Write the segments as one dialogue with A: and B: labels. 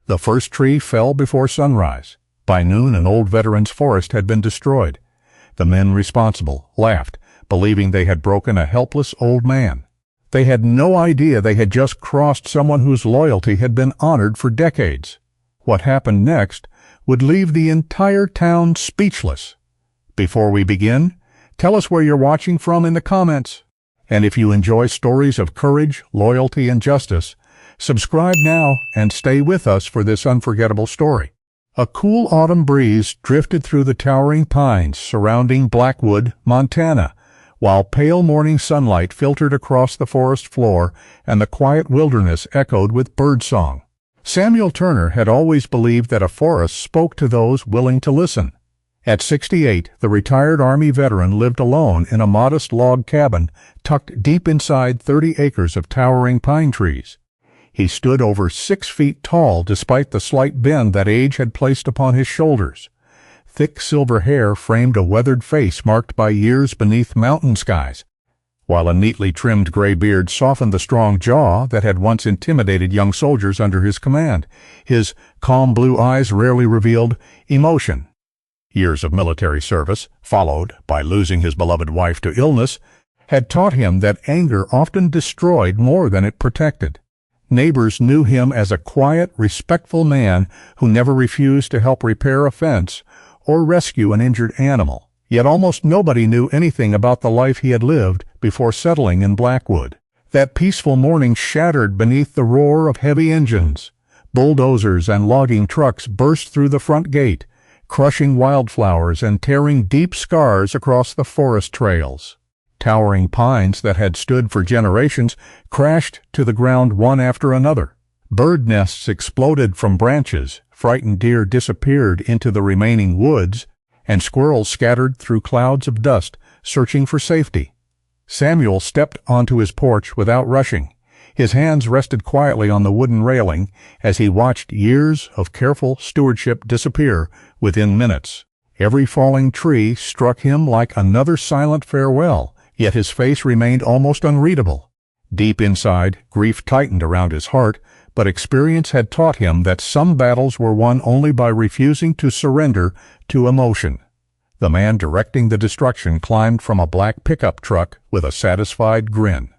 A: The first tree fell before sunrise. By noon, an old veteran's forest had been destroyed. The men responsible laughed, believing they had broken a helpless old man. They had no idea they had just crossed someone whose loyalty had been honored for decades. What happened next would leave the entire town speechless. Before we begin, tell us where you're watching from in the comments. And if you enjoy stories of courage, loyalty, and justice, subscribe now and stay with us for this unforgettable story. A cool autumn breeze drifted through the towering pines surrounding Blackwood, Montana, while pale morning sunlight filtered across the forest floor and the quiet wilderness echoed with birdsong. Samuel Turner had always believed that a forest spoke to those willing to listen. At 68, the retired Army veteran lived alone in a modest log cabin tucked deep inside 30 acres of towering pine trees. He stood over 6 feet tall despite the slight bend that age had placed upon his shoulders. Thick silver hair framed a weathered face marked by years beneath mountain skies, while a neatly trimmed gray beard softened the strong jaw that had once intimidated young soldiers under his command. His calm blue eyes rarely revealed emotion. Years of military service, followed by losing his beloved wife to illness, had taught him that anger often destroyed more than it protected. Neighbors knew him as a quiet, respectful man who never refused to help repair a fence or rescue an injured animal. Yet almost nobody knew anything about the life he had lived before settling in Blackwood. That peaceful morning shattered beneath the roar of heavy engines. Bulldozers and logging trucks burst through the front gate, crushing wildflowers and tearing deep scars across the forest trails. Towering pines that had stood for generations crashed to the ground one after another. Bird nests exploded from branches, frightened deer disappeared into the remaining woods, and squirrels scattered through clouds of dust, searching for safety. Samuel stepped onto his porch without rushing. His hands rested quietly on the wooden railing as he watched years of careful stewardship disappear within minutes. Every falling tree struck him like another silent farewell, yet his face remained almost unreadable. Deep inside, grief tightened around his heart, but experience had taught him that some battles were won only by refusing to surrender to emotion. The man directing the destruction climbed from a black pickup truck with a satisfied grin.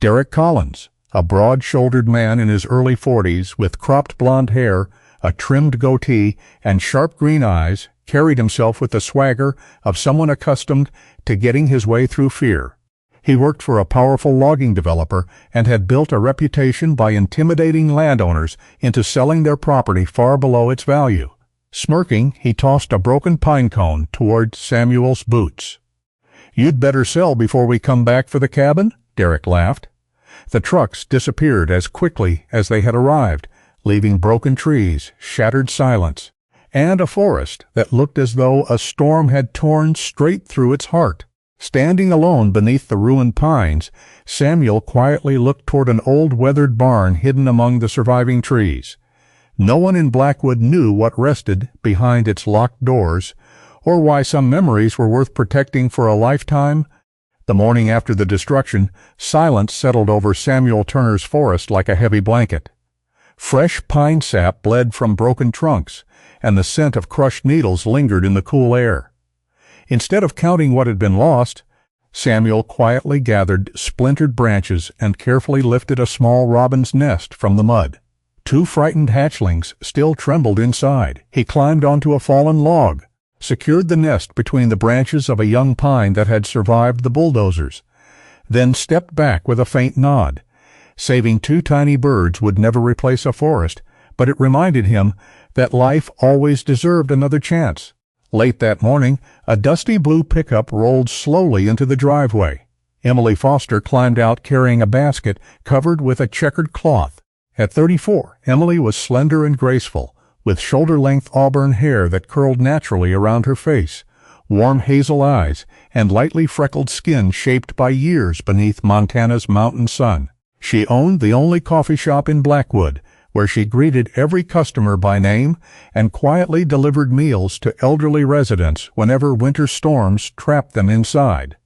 A: Derek Collins, a broad-shouldered man in his early 40s with cropped blonde hair, a trimmed goatee, and sharp green eyes, carried himself with the swagger of someone accustomed to getting his way through fear. He worked for a powerful logging developer and had built a reputation by intimidating landowners into selling their property far below its value. Smirking, he tossed a broken pine cone toward Samuel's boots. "You'd better sell before we come back for the cabin?" Derek laughed. The trucks disappeared as quickly as they had arrived, leaving broken trees, shattered silence, and a forest that looked as though a storm had torn straight through its heart. Standing alone beneath the ruined pines, Samuel quietly looked toward an old weathered barn hidden among the surviving trees. No one in Blackwood knew what rested behind its locked doors, or why some memories were worth protecting for a lifetime. The morning after the destruction, silence settled over Samuel Turner's forest like a heavy blanket. Fresh pine sap bled from broken trunks, and the scent of crushed needles lingered in the cool air. Instead of counting what had been lost, Samuel quietly gathered splintered branches and carefully lifted a small robin's nest from the mud. 2 frightened hatchlings still trembled inside. He climbed onto a fallen log, secured the nest between the branches of a young pine that had survived the bulldozers, then stepped back with a faint nod. Saving 2 tiny birds would never replace a forest, but it reminded him that life always deserved another chance. Late that morning, a dusty blue pickup rolled slowly into the driveway. Emily Foster climbed out carrying a basket covered with a checkered cloth. At 34, Emily was slender and graceful, with shoulder-length auburn hair that curled naturally around her face, warm hazel eyes, and lightly freckled skin shaped by years beneath Montana's mountain sun. She owned the only coffee shop in Blackwood, where she greeted every customer by name and quietly delivered meals to elderly residents whenever winter storms trapped them inside.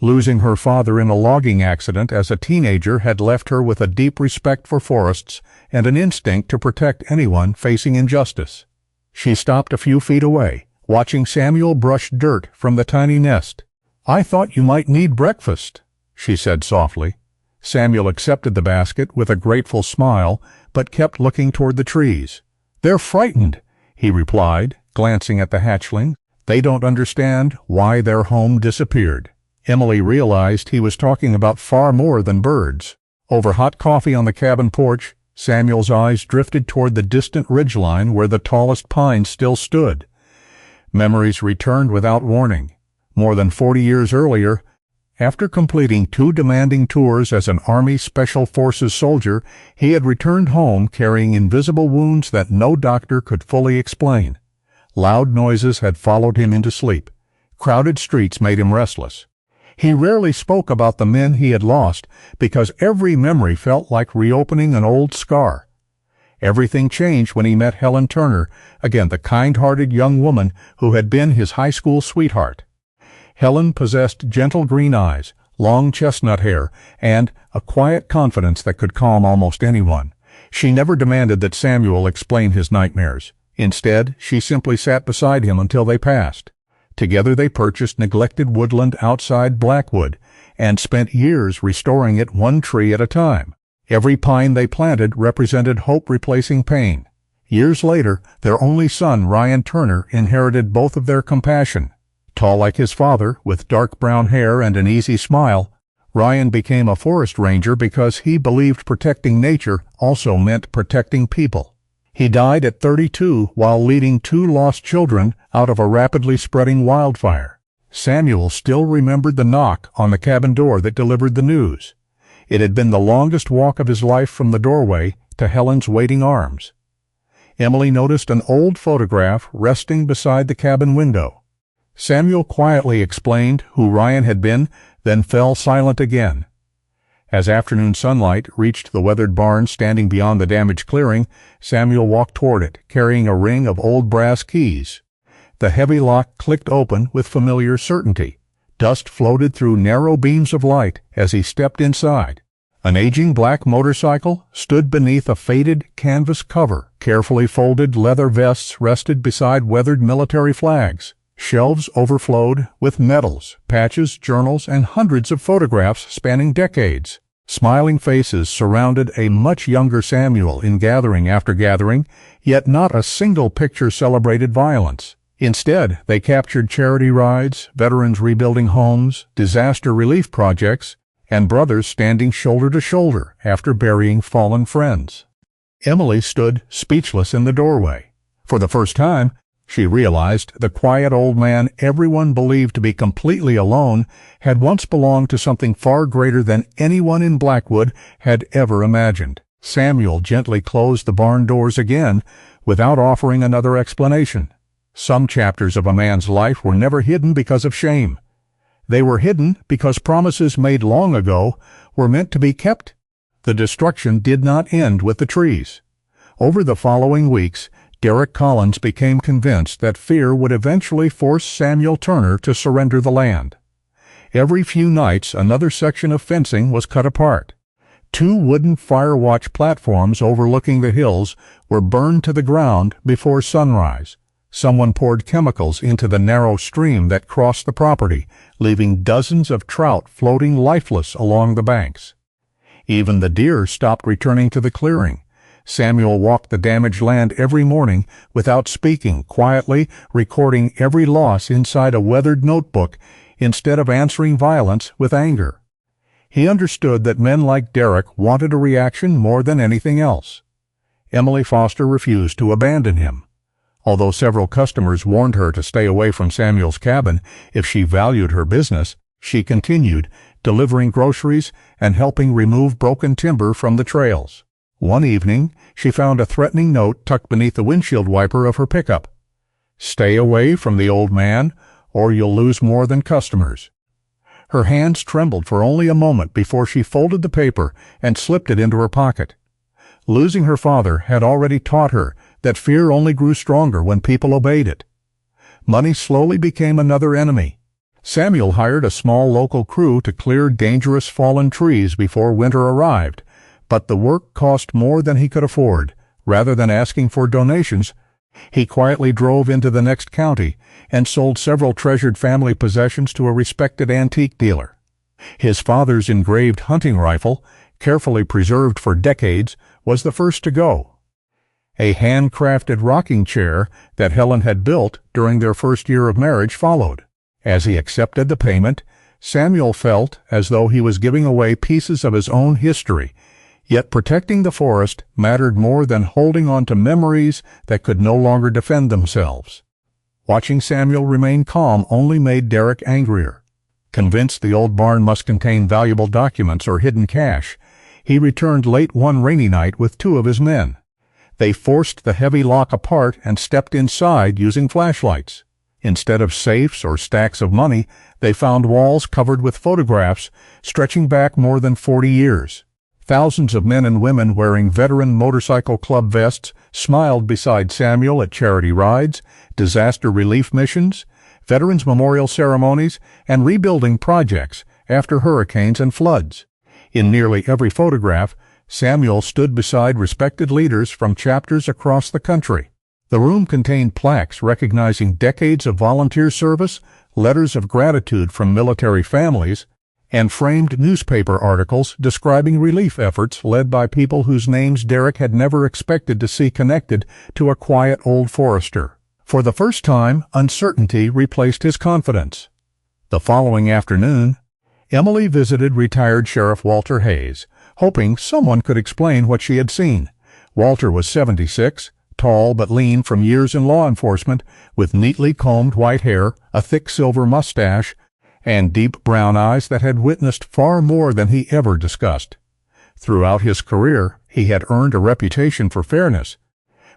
A: Losing her father in a logging accident as a teenager had left her with a deep respect for forests and an instinct to protect anyone facing injustice. She stopped a few feet away, watching Samuel brush dirt from the tiny nest. "I thought you might need breakfast," she said softly. Samuel accepted the basket with a grateful smile, but kept looking toward the trees. "They're frightened," he replied, glancing at the hatchling. "They don't understand why their home disappeared." Emily realized he was talking about far more than birds. Over hot coffee on the cabin porch, Samuel's eyes drifted toward the distant ridgeline where the tallest pines still stood. Memories returned without warning. More than 40 years earlier, after completing 2 demanding tours as an Army Special Forces soldier, he had returned home carrying invisible wounds that no doctor could fully explain. Loud noises had followed him into sleep. Crowded streets made him restless. He rarely spoke about the men he had lost because every memory felt like reopening an old scar. Everything changed when he met Helen Turner, again the kind-hearted young woman who had been his high school sweetheart. Helen possessed gentle green eyes, long chestnut hair, and a quiet confidence that could calm almost anyone. She never demanded that Samuel explain his nightmares. Instead, she simply sat beside him until they passed. Together they purchased neglected woodland outside Blackwood and spent years restoring it one tree at a time. Every pine they planted represented hope replacing pain. Years later, their only son, Ryan Turner, inherited both of their compassion. Tall like his father, with dark brown hair and an easy smile, Ryan became a forest ranger because he believed protecting nature also meant protecting people. He died at 32 while leading 2 lost children out of a rapidly spreading wildfire. Samuel still remembered the knock on the cabin door that delivered the news. It had been the longest walk of his life from the doorway to Helen's waiting arms. Emily noticed an old photograph resting beside the cabin window. Samuel quietly explained who Ryan had been, then fell silent again. As afternoon sunlight reached the weathered barn standing beyond the damaged clearing, Samuel walked toward it, carrying a ring of old brass keys. The heavy lock clicked open with familiar certainty. Dust floated through narrow beams of light as he stepped inside. An aging black motorcycle stood beneath a faded canvas cover. Carefully folded leather vests rested beside weathered military flags. Shelves overflowed with medals, patches, journals, and hundreds of photographs spanning decades. Smiling faces surrounded a much younger Samuel in gathering after gathering, yet not a single picture celebrated violence. Instead, they captured charity rides, veterans rebuilding homes, disaster relief projects, and brothers standing shoulder to shoulder after burying fallen friends. Emily stood speechless in the doorway. For the first time, she realized the quiet old man everyone believed to be completely alone had once belonged to something far greater than anyone in Blackwood had ever imagined. Samuel gently closed the barn doors again without offering another explanation. Some chapters of a man's life were never hidden because of shame. They were hidden because promises made long ago were meant to be kept. The destruction did not end with the trees. Over the following weeks, Derek Collins became convinced that fear would eventually force Samuel Turner to surrender the land. Every few nights, another section of fencing was cut apart. 2 wooden fire watch platforms overlooking the hills were burned to the ground before sunrise. Someone poured chemicals into the narrow stream that crossed the property, leaving dozens of trout floating lifeless along the banks. Even the deer stopped returning to the clearing. Samuel walked the damaged land every morning without speaking, quietly recording every loss inside a weathered notebook instead of answering violence with anger. He understood that men like Derek wanted a reaction more than anything else. Emily Foster refused to abandon him. Although several customers warned her to stay away from Samuel's cabin if she valued her business, she continued, delivering groceries and helping remove broken timber from the trails. One evening, she found a threatening note tucked beneath the windshield wiper of her pickup. "Stay away from the old man, or you'll lose more than customers." Her hands trembled for only a moment before she folded the paper and slipped it into her pocket. Losing her father had already taught her that fear only grew stronger when people obeyed it. Money slowly became another enemy. Samuel hired a small local crew to clear dangerous fallen trees before winter arrived, but the work cost more than he could afford. Rather than asking for donations, he quietly drove into the next county and sold several treasured family possessions to a respected antique dealer. His father's engraved hunting rifle, carefully preserved for decades, was the first to go. A handcrafted rocking chair that Helen had built during their first year of marriage followed. As he accepted the payment, Samuel felt as though he was giving away pieces of his own history, yet protecting the forest mattered more than holding on to memories that could no longer defend themselves. Watching Samuel remain calm only made Derek angrier. Convinced the old barn must contain valuable documents or hidden cash, he returned late one rainy night with two of his men. They forced the heavy lock apart and stepped inside using flashlights. Instead of safes or stacks of money, they found walls covered with photographs stretching back more than 40 years. Thousands of men and women wearing veteran motorcycle club vests smiled beside Samuel at charity rides, disaster relief missions, veterans memorial ceremonies, and rebuilding projects after hurricanes and floods. In nearly every photograph, Samuel stood beside respected leaders from chapters across the country. The room contained plaques recognizing decades of volunteer service, letters of gratitude from military families, and framed newspaper articles describing relief efforts led by people whose names Derek had never expected to see connected to a quiet old forester. For the first time, uncertainty replaced his confidence. The following afternoon, Emily visited retired Sheriff Walter Hayes, hoping someone could explain what she had seen. Walter was 76, tall but lean from years in law enforcement, with neatly combed white hair, a thick silver mustache, and deep brown eyes that had witnessed far more than he ever discussed. Throughout his career, he had earned a reputation for fairness,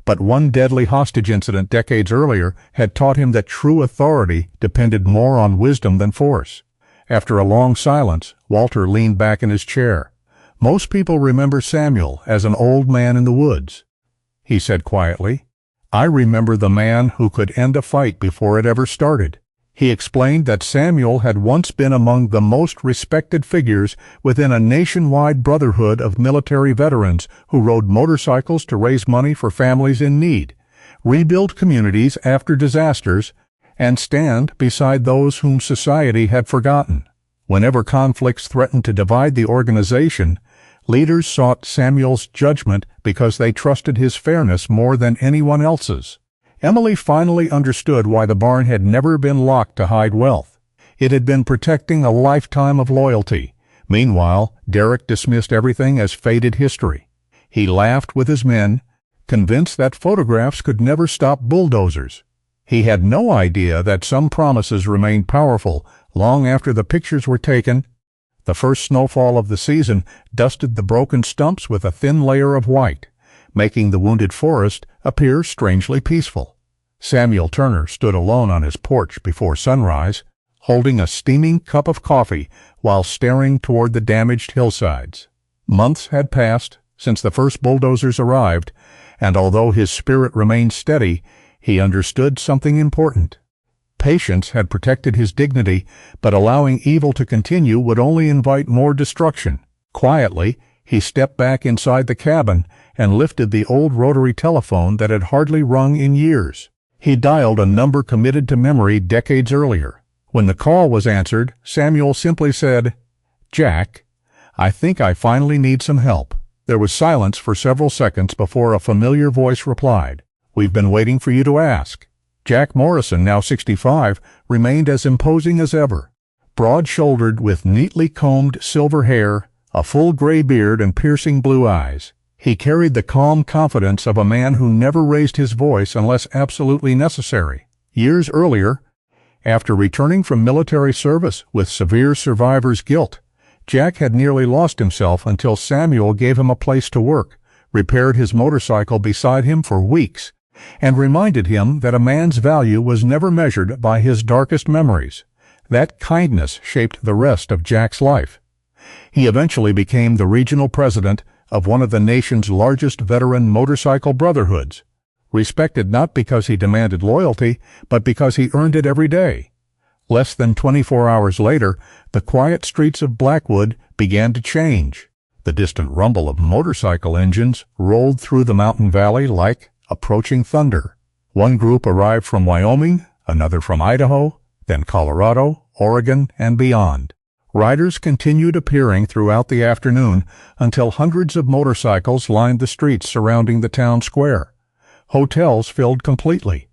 A: but one deadly hostage incident decades earlier had taught him that true authority depended more on wisdom than force. After a long silence, Walter leaned back in his chair. "Most people remember Samuel as an old man in the woods," he said quietly. "I remember the man who could end a fight before it ever started." He explained that Samuel had once been among the most respected figures within a nationwide brotherhood of military veterans who rode motorcycles to raise money for families in need, rebuild communities after disasters, and stand beside those whom society had forgotten. Whenever conflicts threatened to divide the organization, leaders sought Samuel's judgment because they trusted his fairness more than anyone else's. Emily finally understood why the barn had never been locked to hide wealth. It had been protecting a lifetime of loyalty. Meanwhile, Derek dismissed everything as faded history. He laughed with his men, convinced that photographs could never stop bulldozers. He had no idea that some promises remained powerful long after the pictures were taken. The first snowfall of the season dusted the broken stumps with a thin layer of white, making the wounded forest appear strangely peaceful. Samuel Turner stood alone on his porch before sunrise, holding a steaming cup of coffee while staring toward the damaged hillsides. Months had passed since the first bulldozers arrived, and although his spirit remained steady, he understood something important. Patience had protected his dignity, but allowing evil to continue would only invite more destruction. Quietly, he stepped back inside the cabin and lifted the old rotary telephone that had hardly rung in years. He dialed a number committed to memory decades earlier. When the call was answered, Samuel simply said, "Jack, I think I finally need some help." There was silence for several seconds before a familiar voice replied, "We've been waiting for you to ask." Jack Morrison, now 65, remained as imposing as ever. Broad-shouldered with neatly combed silver hair, a full gray beard, and piercing blue eyes, he carried the calm confidence of a man who never raised his voice unless absolutely necessary. Years earlier, after returning from military service with severe survivor's guilt, Jack had nearly lost himself until Samuel gave him a place to work, repaired his motorcycle beside him for weeks, and reminded him that a man's value was never measured by his darkest memories. That kindness shaped the rest of Jack's life. He eventually became the regional president of one of the nation's largest veteran motorcycle brotherhoods, respected not because he demanded loyalty, but because he earned it every day. Less than 24 hours later, the quiet streets of Blackwood began to change. The distant rumble of motorcycle engines rolled through the mountain valley like approaching thunder. One group arrived from Wyoming, another from Idaho, then Colorado, Oregon, and beyond. Riders continued appearing throughout the afternoon until hundreds of motorcycles lined the streets surrounding the town square. Hotels filled completely.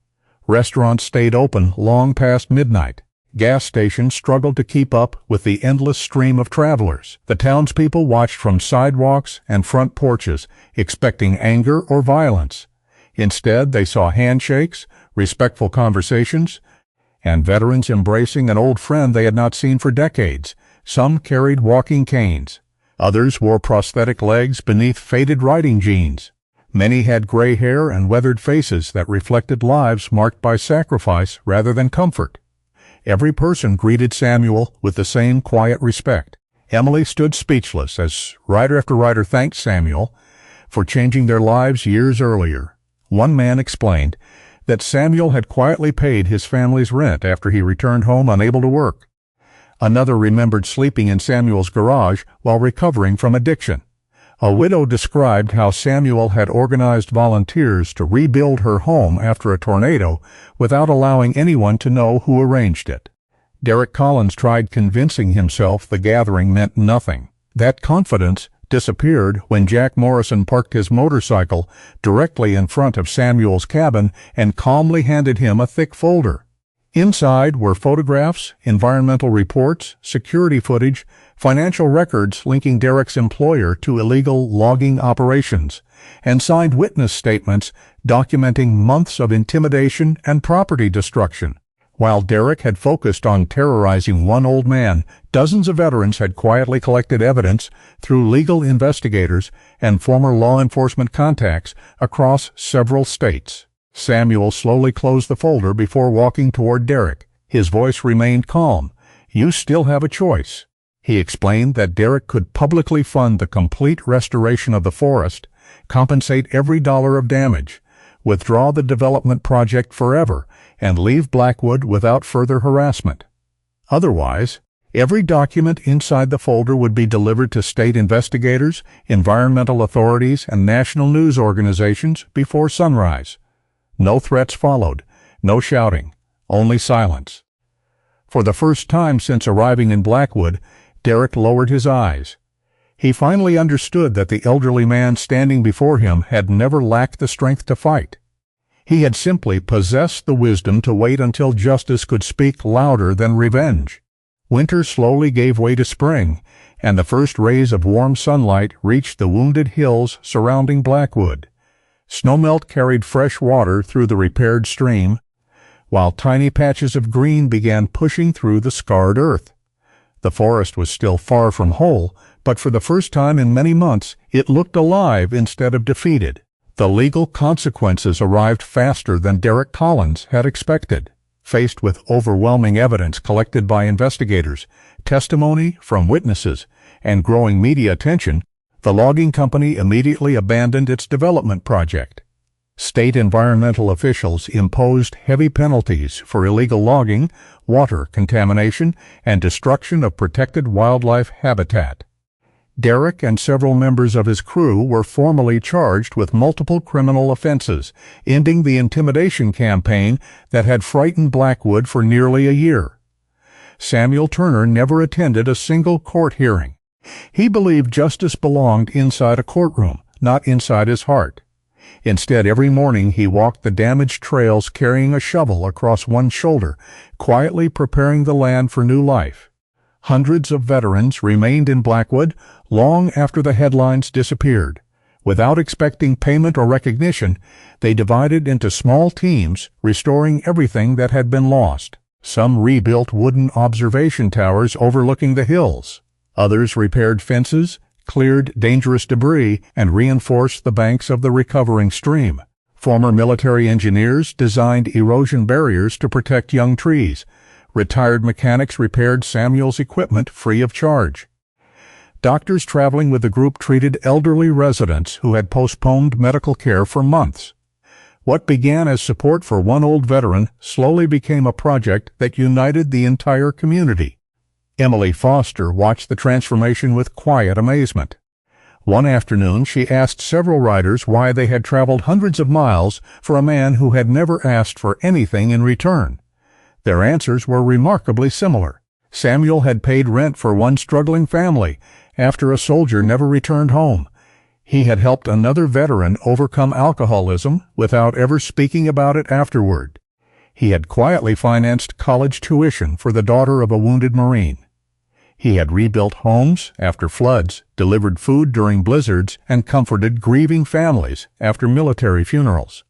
A: Restaurants stayed open long past midnight. Gas stations struggled to keep up with the endless stream of travelers. The townspeople watched from sidewalks and front porches, expecting anger or violence. Instead, they saw handshakes, respectful conversations, and veterans embracing an old friend they had not seen for decades. Some carried walking canes. Others wore prosthetic legs beneath faded riding jeans. Many had gray hair and weathered faces that reflected lives marked by sacrifice rather than comfort. Every person greeted Samuel with the same quiet respect. Emily stood speechless as rider after rider thanked Samuel for changing their lives years earlier. One man explained that Samuel had quietly paid his family's rent after he returned home unable to work. Another remembered sleeping in Samuel's garage while recovering from addiction. A widow described how Samuel had organized volunteers to rebuild her home after a tornado without allowing anyone to know who arranged it. Derek Collins tried convincing himself the gathering meant nothing. That confidence disappeared when Jack Morrison parked his motorcycle directly in front of Samuel's cabin and calmly handed him a thick folder. Inside were photographs, environmental reports, security footage, financial records linking Derek's employer to illegal logging operations, and signed witness statements documenting months of intimidation and property destruction. While Derek had focused on terrorizing one old man, dozens of veterans had quietly collected evidence through legal investigators and former law enforcement contacts across several states. Samuel slowly closed the folder before walking toward Derek. His voice remained calm. "You still have a choice." He explained that Derek could publicly fund the complete restoration of the forest, compensate every dollar of damage, withdraw the development project forever, and leave Blackwood without further harassment. Otherwise, every document inside the folder would be delivered to state investigators, environmental authorities, and national news organizations before sunrise. No threats followed, no shouting, only silence. For the first time since arriving in Blackwood, Derek lowered his eyes. He finally understood that the elderly man standing before him had never lacked the strength to fight. He had simply possessed the wisdom to wait until justice could speak louder than revenge. Winter slowly gave way to spring, and the first rays of warm sunlight reached the wounded hills surrounding Blackwood. Snowmelt carried fresh water through the repaired stream, while tiny patches of green began pushing through the scarred earth. The forest was still far from whole, but for the first time in many months, it looked alive instead of defeated. The legal consequences arrived faster than Derek Collins had expected. Faced with overwhelming evidence collected by investigators, testimony from witnesses, and growing media attention, the logging company immediately abandoned its development project. State environmental officials imposed heavy penalties for illegal logging, water contamination, and destruction of protected wildlife habitat. Derek and several members of his crew were formally charged with multiple criminal offenses, ending the intimidation campaign that had frightened Blackwood for nearly a year. Samuel Turner never attended a single court hearing. He believed justice belonged inside a courtroom, not inside his heart. Instead, every morning he walked the damaged trails carrying a shovel across one shoulder, quietly preparing the land for new life. Hundreds of veterans remained in Blackwood long after the headlines disappeared. Without expecting payment or recognition, they divided into small teams, restoring everything that had been lost. Some rebuilt wooden observation towers overlooking the hills. Others repaired fences, cleared dangerous debris, and reinforced the banks of the recovering stream. Former military engineers designed erosion barriers to protect young trees. Retired mechanics repaired Samuel's equipment free of charge. Doctors traveling with the group treated elderly residents who had postponed medical care for months. What began as support for one old veteran slowly became a project that united the entire community. Emily Foster watched the transformation with quiet amazement. One afternoon, she asked several riders why they had traveled hundreds of miles for a man who had never asked for anything in return. Their answers were remarkably similar. Samuel had paid rent for one struggling family after a soldier never returned home. He had helped another veteran overcome alcoholism without ever speaking about it afterward. He had quietly financed college tuition for the daughter of a wounded Marine. He had rebuilt homes after floods, delivered food during blizzards, and comforted grieving families after military funerals.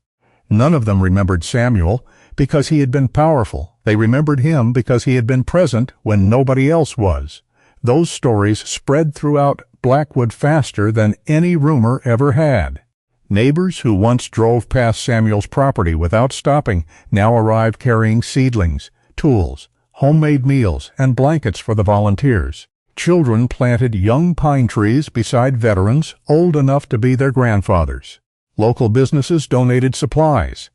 A: None of them remembered Samuel because he had been powerful. They remembered him because he had been present when nobody else was. Those stories spread throughout Blackwood faster than any rumor ever had. Neighbors who once drove past Samuel's property without stopping now arrived carrying seedlings, tools, homemade meals, and blankets for the volunteers. Children planted young pine trees beside veterans old enough to be their grandfathers. Local businesses donated supplies.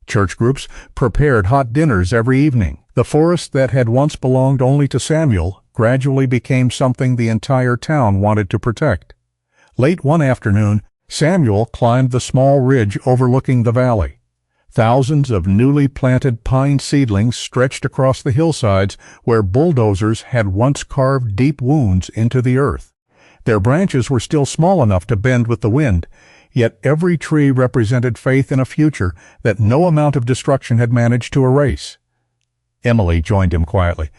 A: Church groups prepared hot dinners every evening. The forest that had once belonged only to Samuel gradually became something the entire town wanted to protect. Late one afternoon, Samuel climbed the small ridge overlooking the valley. Thousands of newly planted pine seedlings stretched across the hillsides where bulldozers had once carved deep wounds into the earth. Their branches were still small enough to bend with the wind, yet every tree represented faith in a future that no amount of destruction had managed to erase. Emily joined him quietly.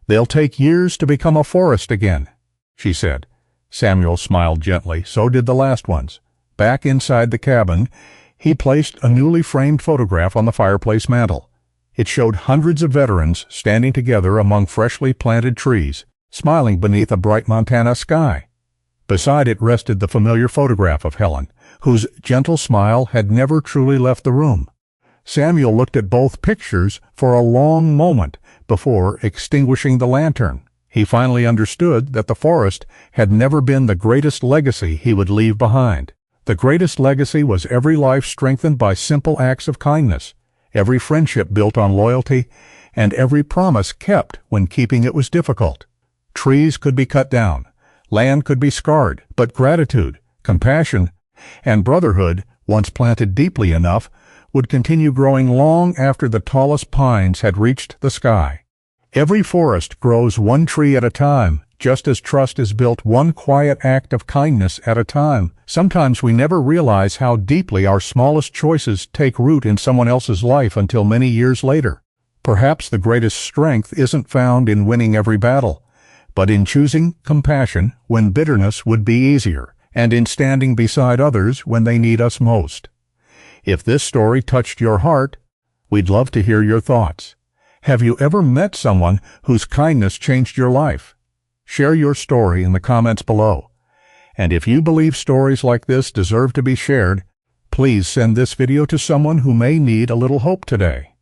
A: "They'll take years to become a forest again," she said. Samuel smiled gently. So did the last ones. Back inside the cabin, he placed a newly framed photograph on the fireplace mantel. It showed hundreds of veterans standing together among freshly planted trees, smiling beneath a bright Montana sky. Beside it rested the familiar photograph of Helen, whose gentle smile had never truly left the room. Samuel looked at both pictures for a long moment before extinguishing the lantern. He finally understood that the forest had never been the greatest legacy he would leave behind. The greatest legacy was every life strengthened by simple acts of kindness, every friendship built on loyalty, and every promise kept when keeping it was difficult. Trees could be cut down, land could be scarred, but gratitude, compassion, and brotherhood, once planted deeply enough, would continue growing long after the tallest pines had reached the sky. Every forest grows one tree at a time, just as trust is built one quiet act of kindness at a time. Sometimes we never realize how deeply our smallest choices take root in someone else's life until many years later. Perhaps the greatest strength isn't found in winning every battle, but in choosing compassion when bitterness would be easier, and in standing beside others when they need us most. If this story touched your heart, we'd love to hear your thoughts. Have you ever met someone whose kindness changed your life? Share your story in the comments below. And if you believe stories like this deserve to be shared, please send this video to someone who may need a little hope today.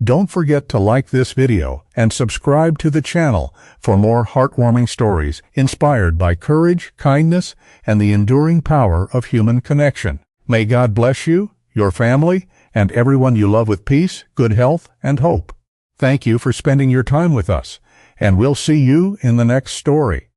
A: Don't forget to like this video and subscribe to the channel for more heartwarming stories inspired by courage, kindness, and the enduring power of human connection. May God bless you, your family, and everyone you love with peace, good health, and hope. Thank you for spending your time with us, and we'll see you in the next story.